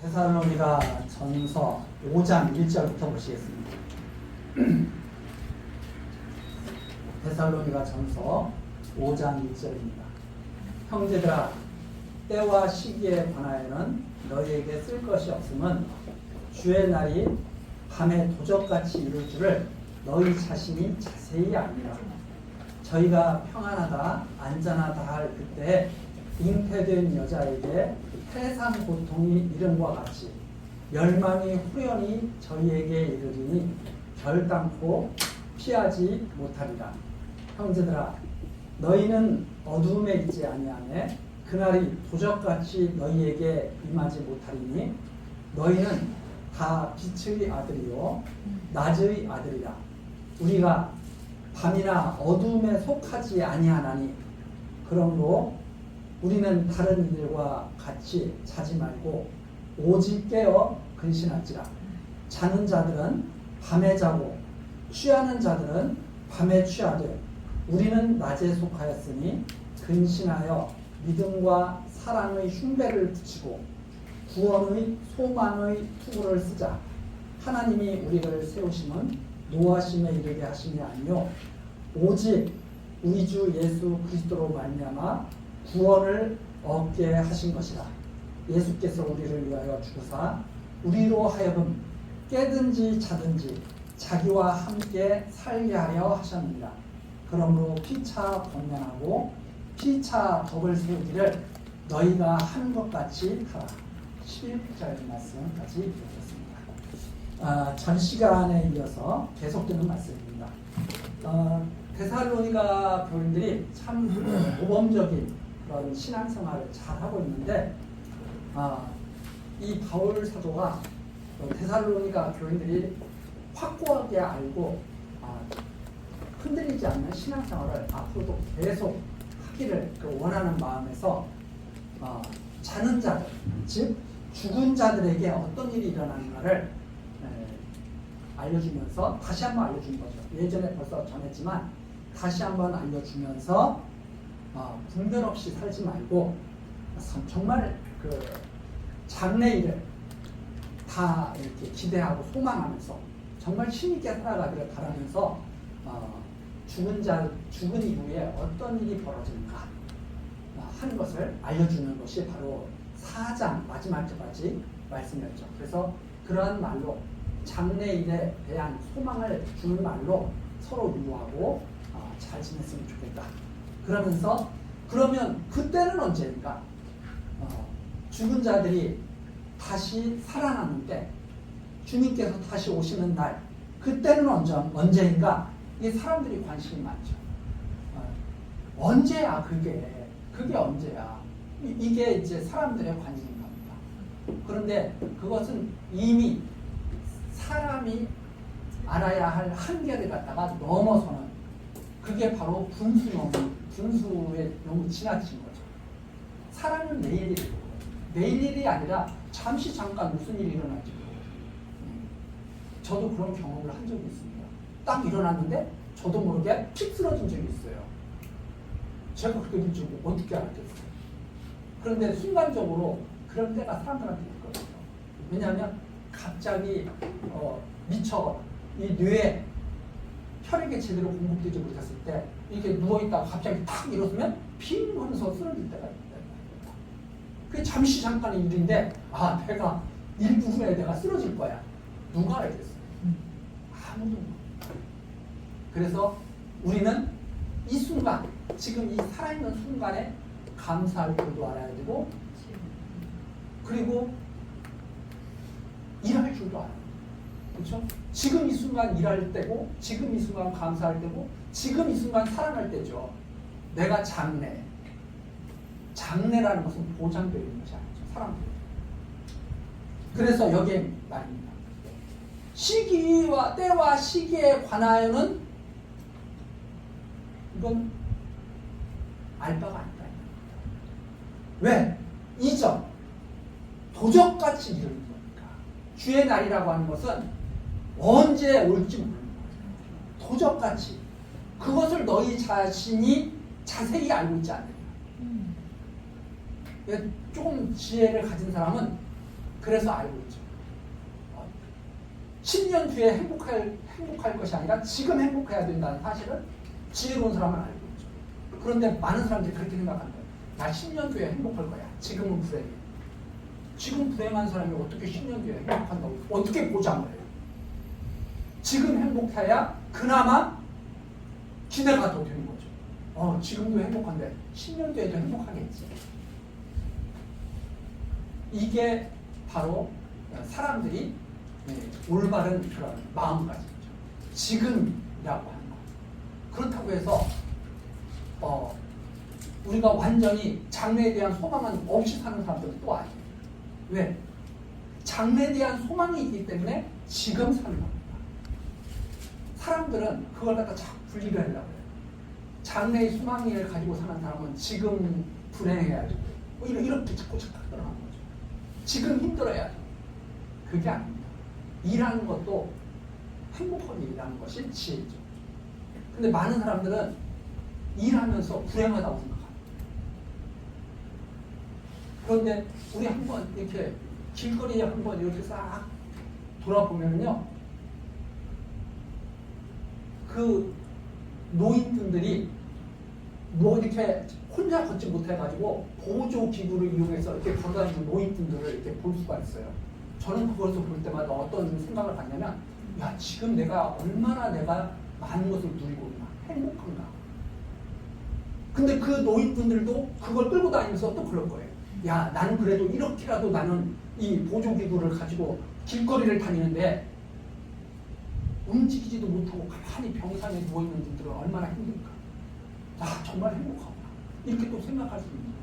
데살로니가 전서 5장 1절부터 보시겠습니다. 데살로니가 전서 5장 1절입니다. 형제들아, 때와 시기에 관하여는 너희에게 쓸 것이 없음은 주의 날이 밤에 도적같이 이룰 줄을 너희 자신이 자세히 압니다. 저희가 평안하다 안전하다 할 그때 잉태된 여자에게 세상 고통이 이름과 같이 멸망이 후련히 저희에게 이르리니 결단코 피하지 못하리라. 형제들아, 너희는 어두움에 있지 아니하매 그날이 도적같이 너희에게 임하지 못하리니 너희는 다 빛의 아들이요 낮의 아들이라. 우리가 밤이나 어두움에 속하지 아니하나니 그러므로 우리는 다른 이들과 같이 자지 말고 오직 깨어 근신할지라. 자는 자들은 밤에 자고 취하는 자들은 밤에 취하되 우리는 낮에 속하였으니 근신하여 믿음과 사랑의 흉배를 붙이고 구원의 소망의 투구를 쓰자. 하나님이 우리를 세우심은 노하심에 이르게 하심이 아니요 오직 우리 주 예수 그리스도로 말미암아 구원을 얻게 하신 것이라. 예수께서 우리를 위하여 죽으사 우리로 하여금 깨든지 자든지 자기와 함께 살게 하려 하셨느니라. 그러므로 피차 권면하고 피차 덕을 세우기를 너희가 한 것 같이 하라. 11절 말씀까지 읽겠습니다. 전 시간에 이어서 계속되는 말씀입니다. 데살로니가 교인들이 참 모범적인 그런 신앙생활을 잘하고 있는데 이 바울 사도가 데살로니가 교인들이 확고하게 알고 흔들리지 않는 신앙생활을 앞으로도 계속 하기를 원하는 마음에서 자는 자들, 즉 죽은 자들에게 어떤 일이 일어나는가를 알려주면서 다시 한번 알려준 거죠. 예전에 벌써 전했지만 다시 한번 알려주면서 분별 없이 살지 말고 정말 그 장래일을 다 이렇게 기대하고 소망하면서 정말 힘있게 살아가기를 바라면서 죽은 이후에 어떤 일이 벌어지는가 하는 것을 알려주는 것이 바로 4장 마지막 절까지 말씀이었죠. 그래서 그러한 말로 장래일에 대한 소망을 주는 말로 서로 유하고 잘 지냈으면 좋겠다. 그러면서 그러면 그때는 언제인가? 죽은 자들이 다시 살아나는 때, 주님께서 다시 오시는 날, 그때는 언제인가? 이 사람들이 관심이 많죠. 언제야 그게 언제야? 이게 이제 사람들의 관심인 겁니다. 그런데 그것은 이미 사람이 알아야 할 한계를 갖다가 넘어서는, 그게 바로 분수에 너무 지나친 거죠. 사람은 내일 일이 아니라 잠시 잠깐 무슨 일이 일어날지 모르고. 저도 그런 경험을 한 적이 있습니다. 딱 일어났는데 저도 모르게 픽 쓰러진 적이 있어요. 제가 그렇게 된 줄 어떻게 알았겠어요. 그런데 순간적으로 그런 때가 사람들한테 있거든요. 왜냐하면 갑자기 미처 이 뇌에 혈액이 제대로 공급되지 못했을 때 이렇게 누워있다가 갑자기 탁 일어서면 핑 하면서 쓰러질 때가 있다. 그게 잠시 잠깐의 일인데 내가 1분 후에 내가 쓰러질 거야. 누가 알겠어요? 아무도 모르겠어요. 그래서 우리는 이 순간, 지금 이 살아있는 순간에 감사할 줄도 알아야 되고, 그리고 일할 줄도 알아야 돼요. 그렇죠? 지금 이 순간 일할 때고, 지금 이 순간 감사할 때고, 지금 이 순간 사랑할 때죠. 내가 장래라는 것은 보장되어 있는 것이 아니죠. 사람들. 그래서 여기에 말입니다. 때와 시기에 관하여는 이건 알 바가 아니다. 왜? 이전 도적같이 이르는 거니까. 주의 날이라고 하는 것은 언제 올지 모르는 거예요. 도적같이. 그것을 너희 자신이 자세히 알고 있지 않느냐. 조금 지혜를 가진 사람은 그래서 알고 있죠. 10년 뒤에 행복할 것이 아니라 지금 행복해야 된다는 사실을 지혜로운 사람은 알고 있죠. 그런데 많은 사람들이 그렇게 생각하는 거예요. 나 10년 뒤에 행복할 거야. 지금은 불행해. 지금 불행한 사람이 어떻게 10년 뒤에 행복한다고 어떻게 보장을 해요? 지금 행복해야 그나마 기대가 더 되는 거죠. 지금도 행복한데 10년 뒤에도 행복하겠지. 이게 바로 사람들이 올바른 그런 마음가짐이죠. 지금이라고 하는 거. 그렇다고 해서 우리가 완전히 장래에 대한 소망은 없이 사는 사람들은 또 아니에요. 왜? 장래에 대한 소망이 있기 때문에 지금 사는 겁니다. 사람들은 그걸 갖다 자꾸 분리를 하려고 해요. 장래의 소망을 가지고 사는 사람은 지금 불행해야죠. 이렇게 자꾸 착각하는 거죠. 지금 힘들어야죠. 그게 아닙니다. 일하는 것도 행복하게 일하는 것이 지혜죠. 근데 많은 사람들은 일하면서 불행하다고 생각합니다. 그런데 우리 한번 이렇게 길거리에 한번 이렇게 싹 돌아보면요, 그 노인분들이 뭐 이렇게 혼자 걷지 못해가지고 보조 기구를 이용해서 이렇게 걸어다니는 노인분들을 이렇게 볼 수가 있어요. 저는 그것을 볼 때마다 어떤 생각을 갖냐면, 야, 지금 내가 얼마나 많은 것을 누리고 있나, 행복한가. 근데 그 노인분들도 그걸 끌고 다니면서 또 그럴 거예요. 야, 나는 그래도 이렇게라도 나는 이 보조기구를 가지고 길거리를 다니는데 움직이지도 못하고 가만히 병상에 누워있는 분들은 얼마나 힘들까. 아, 정말 행복하구나. 이렇게 또 생각할 수 있는 거예요.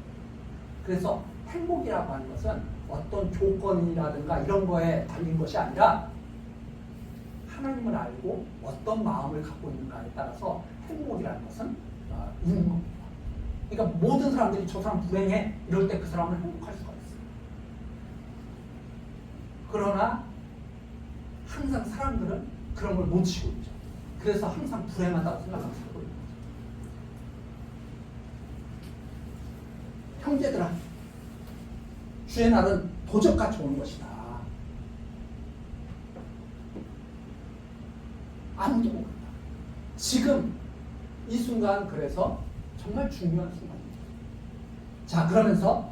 그래서 행복이라고 하는 것은 어떤 조건이라든가 이런 거에 달린 것이 아니라 하나님을 알고 어떤 마음을 갖고 있는가에 따라서 행복이라는 것은 있는 겁니다. 그러니까 모든 사람들이 저 사람 불행해 이럴 때 그 사람은 행복할 수가 있어요. 그러나 항상 사람들은 그런 걸 놓치고 있죠. 그래서 항상 불행하다고 생각하고 살고 있는 거죠. 형제들아, 주의 날은 도적같이 오는 것이다. 아무도 모른다. 지금 이 순간 그래서 정말 중요한 순간입니다. 자, 그러면서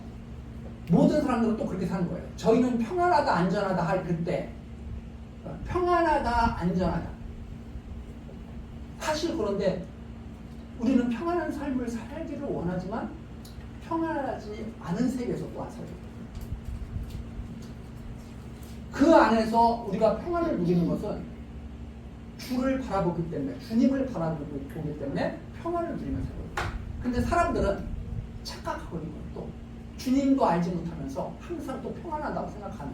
모든 사람들은 또 그렇게 사는 거예요. 저희는 평안하다 안전하다 할 그때, 평안하다 안전하다, 사실 그런데 우리는 평안한 삶을 살기를 원하지만 평안하지 않은 세계에서 또한 살고, 그 안에서 우리가 평안을 누리는 것은 주를 바라보기 때문에, 주님을 바라보기 때문에 평안을 누리면서 살고 있어요. 근데 사람들은 착각하고 있는 것도 주님도 알지 못하면서 항상 또 평안하다고 생각하는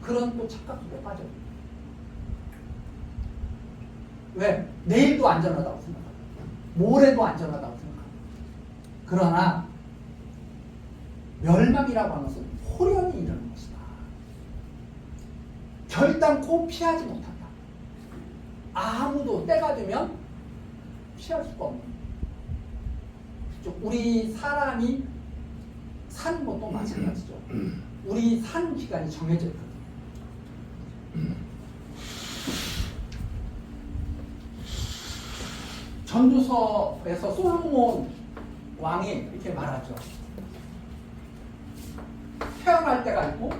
그런 또 착각 속에 빠져요. 왜? 내일도 안전하다고 생각합니다. 모레도 안전하다고 생각합니다. 그러나 멸망이라고 하는 것은 호련히 이르는 것이다. 결단코 피하지 못한다. 아무도 때가 되면 피할 수가 없는. 우리 사람이 사는 것도 마찬가지죠. 우리 사는 기간이 정해져 있거든요. 전도서에서 솔로몬 왕이 이렇게 말하죠. 태어날 때가 있고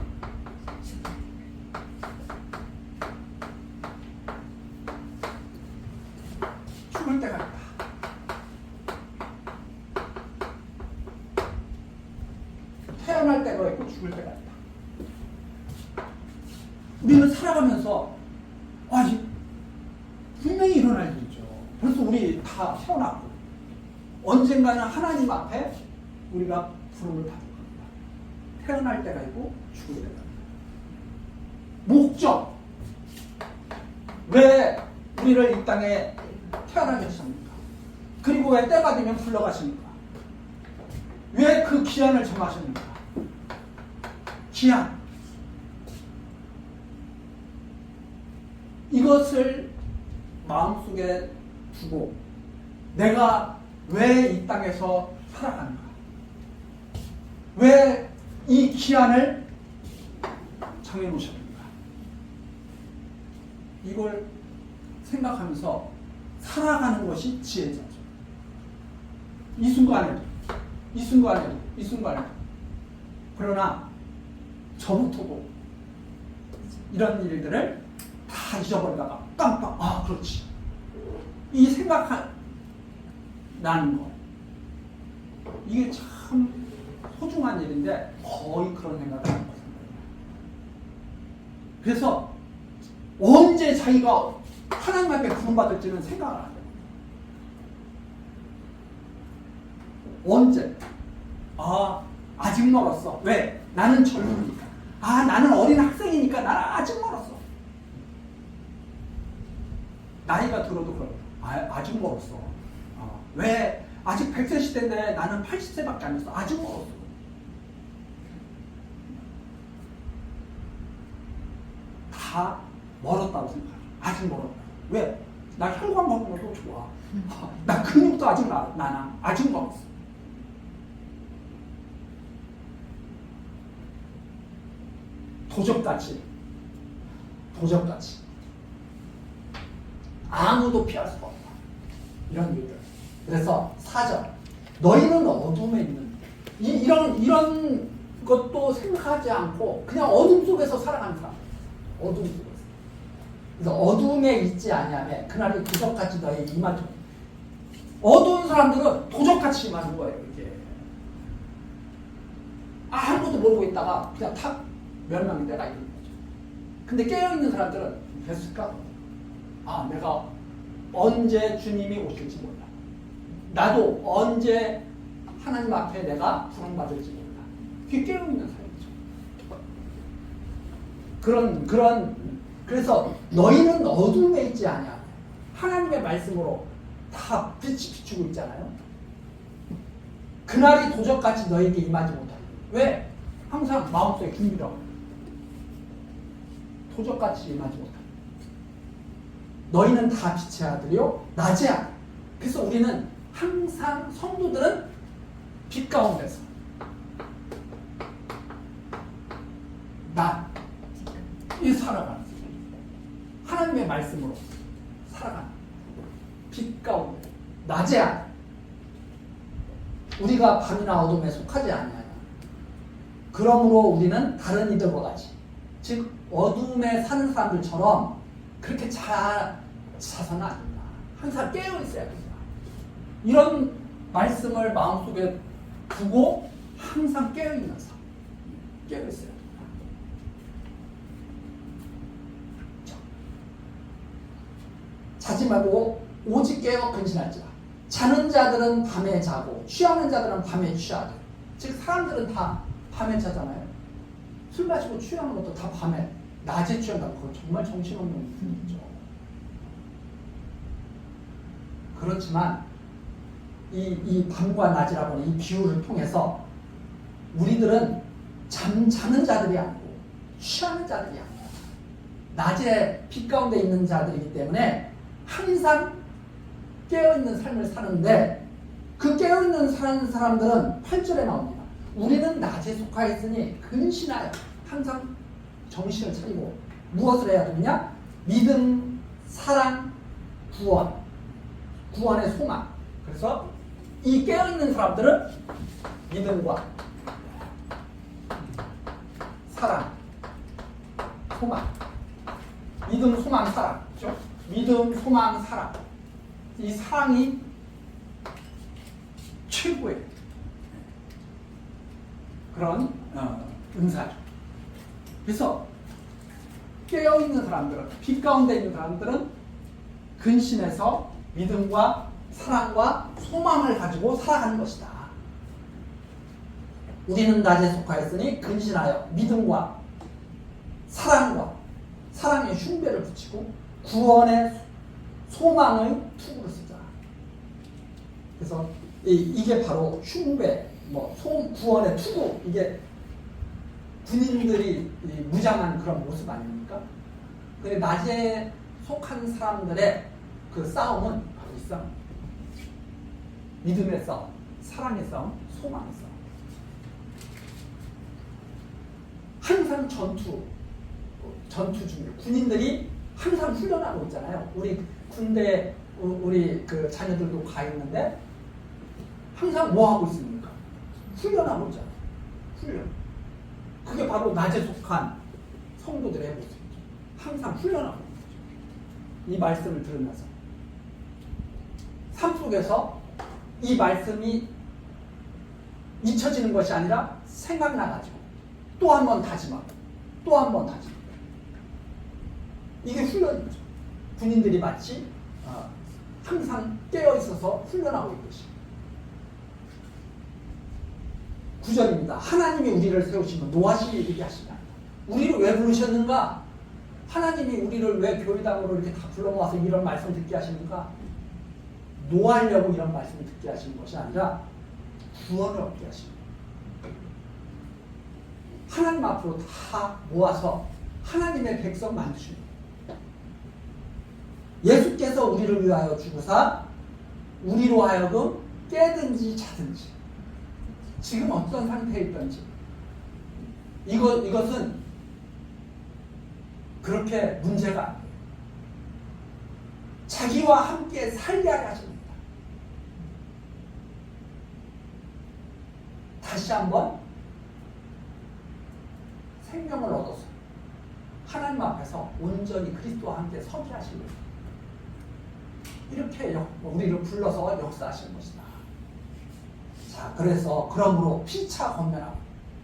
죽을 때가 있다. 태어날 때가 있고 죽을 때가 있다. 우리는 살아가면서 분명히 일어날 일이죠. 벌써 우리 다 태어났고 언젠가는 하나님 앞에 우리가 부름을 받을 겁니다. 태어날 때가 있고 죽을 때가 있다. 목적, 왜 우리를 이 땅에 태어나게 하십니까? 그리고 왜 때가 되면 불러가십니까? 왜 그 기한을 정하십니까? 기한, 이것을 마음속에 두고 내가 왜 이 땅에서 살아가는가? 왜 이 기한을 정해놓으셔야 됩니다. 이걸 생각하면서 살아가는 것이 지혜자죠. 이 순간에도. 그러나 저부터도 이런 일들을 다 잊어버리다가 깜빡, 그렇지. 이 생각나는 거. 이게 참 소중한 일인데 거의 그런 생각을 하는 거예요. 그래서 언제 자기가 하나님 앞에 구원받을지는 생각을 안 해요. 언제? 아직 멀었어. 왜? 나는 젊으니까. 나는 어린 학생이니까 나는 아직 멀었어. 나이가 들어도 그래. 아직 멀었어. 왜? 아직 100세 시대인데 나는 80세밖에 안 됐어. 아직 멀었어. 다 멀었다고 생각해. 아직 멀었다. 왜? 나 혈관 먹는 것도 좋아. 나 근육도 아직 나나. 아직 멀었어. 도적같이 아무도 피할 수가 없다. 이런 일들. 그래서 4절 너희는 어둠에 있는 이런 것도 생각하지 않고 그냥 어둠 속에서 살아가는 사람. 어둠 속에서. 그래서 어둠에 있지 아니하며 그날이 도적같이 너희 임하죠. 어두운 사람들은 도적같이 임하는 거예요. 이게 아무것도 모르고 있다가 그냥 탁 멸망의 때가 있는 거죠. 근데 깨어있는 사람들은 됐을까? 내가 언제 주님이 오실지 몰라. 나도 언제 하나님 앞에 내가 구원받을지 몰라. 그게 깨어있는 삶이죠. 그래서 너희는 어둠에 있지 않냐. 하나님의 말씀으로 다 빛이 비추고 있잖아요. 그날이 도적같이 너에게 임하지 못하고. 왜? 항상 마음속에 준비라고. 도적같이 임하지 못하고. 너희는 다 빛의 아들이요 낮의 아들. 그래서 우리는 항상 성도들은 빛 가운데서 이 살아가는 하나님의 말씀으로 살아가는 빛 가운데 낮의 아들. 우리가 밤이나 어둠에 속하지 아니하냐. 그러므로 우리는 다른 이들과 같이 즉 어둠에 사는 사람들처럼 그렇게 자서는 안 된다. 항상 깨어 있어야 된다. 이런 말씀을 마음속에 두고 항상 깨어 있는 삶. 깨어 있어야 된다. 자지 말고 오직 깨어 근신할지라. 자는 자들은 밤에 자고 취하는 자들은 밤에 취하되. 즉 사람들은 다 밤에 자잖아요. 술 마시고 취하는 것도 다 밤에 낮에 취한다고. 그건 정말 정신없는 분이죠. 그렇지만 이 밤과 낮이라고 하는 이 비유를 통해서 우리들은 잠자는 자들이 아니고 취하는 자들이 아니라 낮에 빛 가운데 있는 자들이기 때문에 항상 깨어있는 삶을 사는데 그 깨어있는 사는 사람들은 8절에 나옵니다. 우리는 낮에 속하여 있으니 근신하여 항상 정신을 차리고 무엇을 해야 되느냐? 믿음, 사랑, 구원의 소망. 그래서 이 깨어있는 사람들은 믿음과 사랑, 소망. 믿음, 소망, 사랑. 그렇죠? 믿음, 소망, 사랑. 이 사랑이 최고의 그런 은사죠. 그래서 깨어있는 사람들은, 빛 가운데 있는 사람들은 근신해서 믿음과 사랑과 소망을 가지고 살아가는 것이다. 우리는 낮에 속하였으니 근신하여 믿음과 사랑의 흉배를 붙이고 구원의 소망의 투구를 쓰자. 그래서 이게 바로 흉배, 구원의 투구. 이게 군인들이 무장한 그런 모습 아닙니까? 근데 낮에 속한 사람들의 그 싸움은 바로 이 싸움. 믿음의 싸움, 사랑의 싸움, 소망의 싸움. 항상 전투, 전투 중에 군인들이 항상 훈련하고 있잖아요. 우리 군대 우리 그 자녀들도 가 있는데 항상 뭐 하고 있습니까? 훈련하고 있잖아요. 훈련. 그게 바로 낮에 속한 성도들의 모습이죠. 항상 훈련하고 있는 거죠. 이 말씀을 들으면서 삶 속에서 이 말씀이 잊혀지는 것이 아니라 생각나가지고 또 한 번 다짐하고 또 한 번 다짐하고 이게 훈련이죠. 군인들이 마치 항상 깨어있어서 훈련하고 있듯이. 9절입니다. 하나님이 우리를 세우시면 노하시게 하시다. 우리를 왜 부르셨는가? 하나님이 우리를 왜 교회당으로 이렇게 다 불러모아서 이런 말씀 듣게 하시는가? 노하려고 이런 말씀을 듣게 하시는 것이 아니라 구원을 얻게 하십니다. 하나님 앞으로 다 모아서 하나님의 백성 만드십니다. 예수께서 우리를 위하여 죽으사 우리로 하여금 깨든지 자든지 지금 어떤 상태에 있든지 이것은 그렇게 문제가 아니에요. 자기와 함께 살게 하려 하십니다. 다시 한번 생명을 얻어서 하나님 앞에서 온전히 그리스도와 함께 서게 하시는 이렇게 우리를 불러서 역사하시는 것이다. 자, 그래서 그러므로 피차 권면하고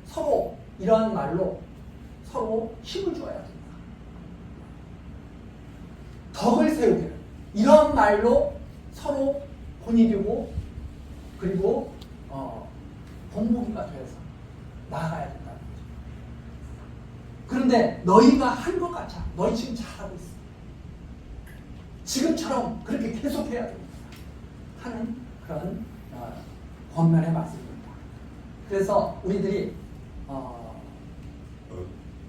서로 이런 말로 서로 힘을 줘야 된다. 덕을 세우게 이런 말로 서로 본이되고 그리고 본보기가 되어서 나아가야 된다는 거죠. 그런데 너희가 한 것 같아. 너희 지금 잘하고 있어. 지금처럼 그렇게 계속해야 됩니다. 하는 그런 권면의 말씀입니다. 그래서 우리들이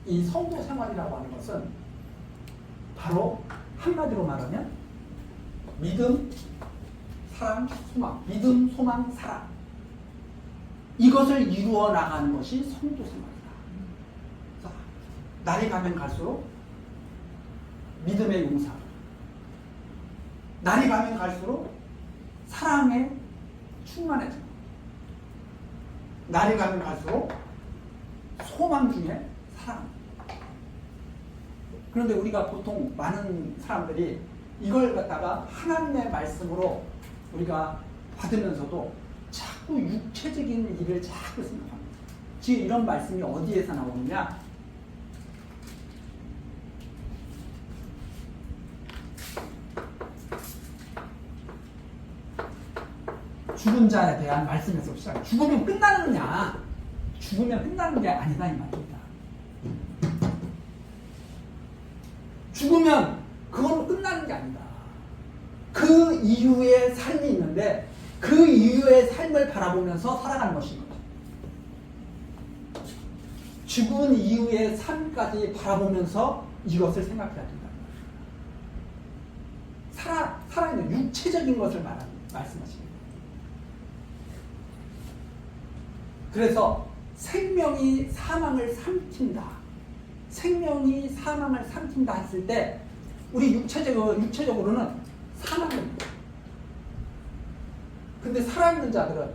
이 성도 생활이라고 하는 것은 바로 한마디로 말하면 믿음, 사랑, 소망. 믿음, 소망, 사랑. 이것을 이루어 나가는 것이 성도 생활이다. 날이 가면 갈수록 믿음의 용사, 날이 가면 갈수록 사랑에 충만해지고, 날이 가면 갈수록 소망 중에 사랑. 그런데 우리가 보통 많은 사람들이 이걸 갖다가 하나님의 말씀으로 우리가 받으면서도 자꾸 육체적인 일을 자꾸 생각합니다. 지금 이런 말씀이 어디에서 나오느냐? 죽은 자에 대한 말씀에서 시작해. 죽으면 끝나느냐? 죽으면 끝나는 게 아니다 이 말입니다. 죽으면 그걸로 끝나는 게 아니다. 그 이후의 삶이 있는데 그 이후의 삶을 바라보면서 살아가는 것인 거죠. 죽은 이후의 삶까지 바라보면서 이것을 생각해야 된다. 살아있는 육체적인 것을 말씀하십니다. 그래서 생명이 사망을 삼킨다. 생명이 사망을 삼킨다 했을 때 우리 육체적으로는 사망입니다. 근데 살아있는 자들은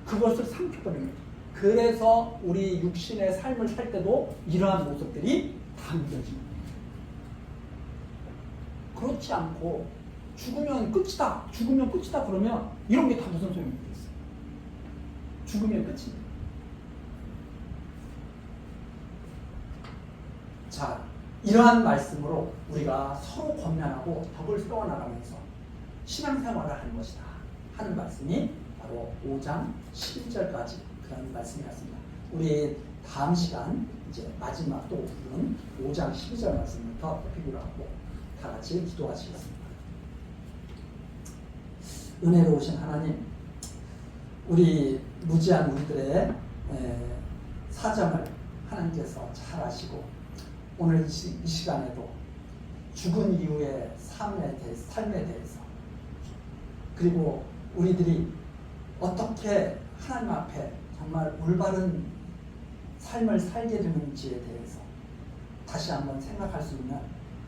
그것을 삼켜버립니다. 그래서 우리 육신의 삶을 살 때도 이러한 모습들이 담겨집니다. 그렇지 않고 죽으면 끝이다. 죽으면 끝이다 그러면 이런 게 다 무슨 소용입니까? 죽으면 끝입니다. 자, 이러한 말씀으로 우리가 서로 권면하고 덕을 세워나가면서 신앙생활을 하는 것이다 하는 말씀이 바로 5장 11절까지 그런 말씀이었습니다. 우리 다음 시간 이제 마지막 또 부분 5장 12절 말씀부터 필요로 하고 다 같이 기도하시겠습니다. 은혜로우신 하나님, 우리 무지한 우리들의 사정을 하나님께서 잘 아시고 오늘 이 시간에도 죽은 이후의 삶에 대해서 그리고 우리들이 어떻게 하나님 앞에 정말 올바른 삶을 살게 되는지에 대해서 다시 한번 생각할 수 있는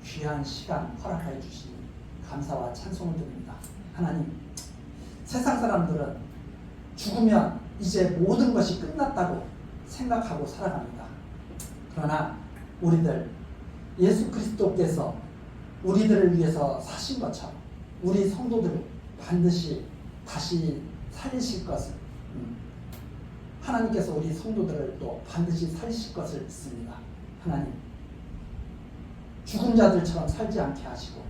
귀한 시간 허락해 주시니 감사와 찬송을 드립니다. 하나님, 세상 사람들은 죽으면 이제 모든 것이 끝났다고 생각하고 살아갑니다. 그러나 우리들 예수 그리스도께서 우리들을 위해서 사신 것처럼 우리 성도들을 반드시 다시 살리실 것을 하나님께서 우리 성도들을 또 반드시 살리실 것을 믿습니다. 하나님, 죽은 자들처럼 살지 않게 하시고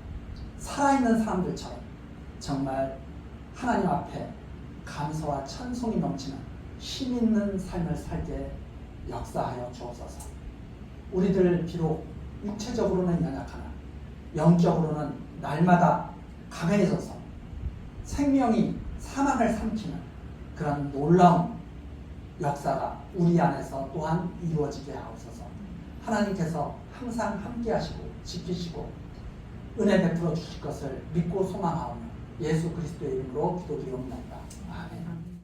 살아있는 사람들처럼 정말 하나님 앞에 감사와 찬송이 넘치는 힘있는 삶을 살게 역사하여 주옵소서. 우리들 비록 육체적으로는 연약하나 영적으로는 날마다 강해져서 생명이 사망을 삼키는 그런 놀라운 역사가 우리 안에서 또한 이루어지게 하옵소서. 하나님께서 항상 함께 하시고 지키시고 은혜 베풀어 주실 것을 믿고 소망하오며 예수 그리스도의 이름으로 기도드리옵나이다. 아멘.